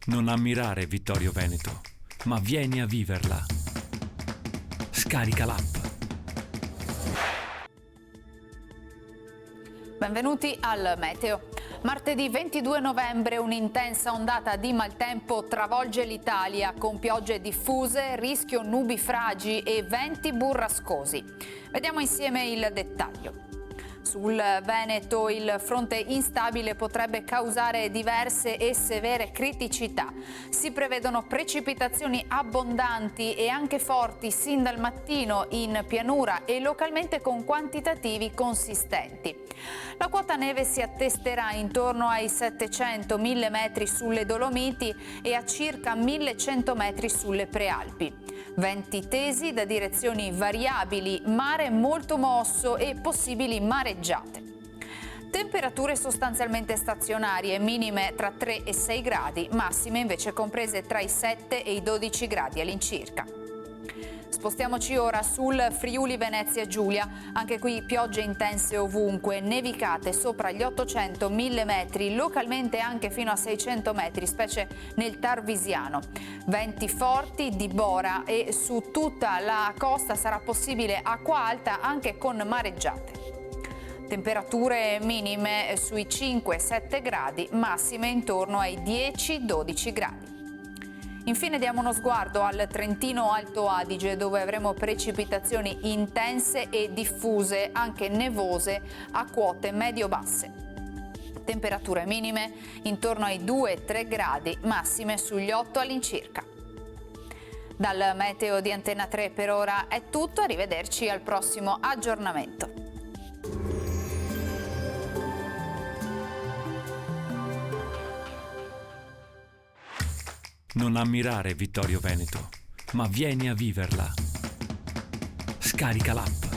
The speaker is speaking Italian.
Non ammirare Vittorio Veneto, ma vieni a viverla. Scarica l'app. Benvenuti al Meteo. Martedì 22 novembre un'intensa ondata di maltempo travolge l'Italia con piogge diffuse, rischio nubifragi e venti burrascosi. Vediamo insieme il dettaglio. Sul Veneto il fronte instabile potrebbe causare diverse e severe criticità. Si prevedono precipitazioni abbondanti e anche forti sin dal mattino in pianura e localmente con quantitativi consistenti. La quota neve si attesterà intorno ai 700-1000 metri sulle Dolomiti e a circa 1100 metri sulle Prealpi. Venti tesi da direzioni variabili, mare molto mosso e possibili mareggiate. Temperature sostanzialmente stazionarie, minime tra 3 e 6 gradi, massime invece comprese tra i 7 e i 12 gradi all'incirca. Spostiamoci ora sul Friuli Venezia Giulia, anche qui piogge intense ovunque, nevicate sopra gli 800-1000 metri, localmente anche fino a 600 metri, specie nel Tarvisiano. Venti forti di bora e su tutta la costa sarà possibile acqua alta anche con mareggiate. Temperature minime sui 5-7 gradi, massime intorno ai 10-12 gradi. Infine diamo uno sguardo al Trentino Alto Adige, dove avremo precipitazioni intense e diffuse, anche nevose, a quote medio-basse. Temperature minime intorno ai 2-3 gradi, massime sugli 8 all'incirca. Dal Meteo di Antena 3 per ora è tutto, arrivederci al prossimo aggiornamento. Non ammirare Vittorio Veneto, ma vieni a viverla. Scarica l'app.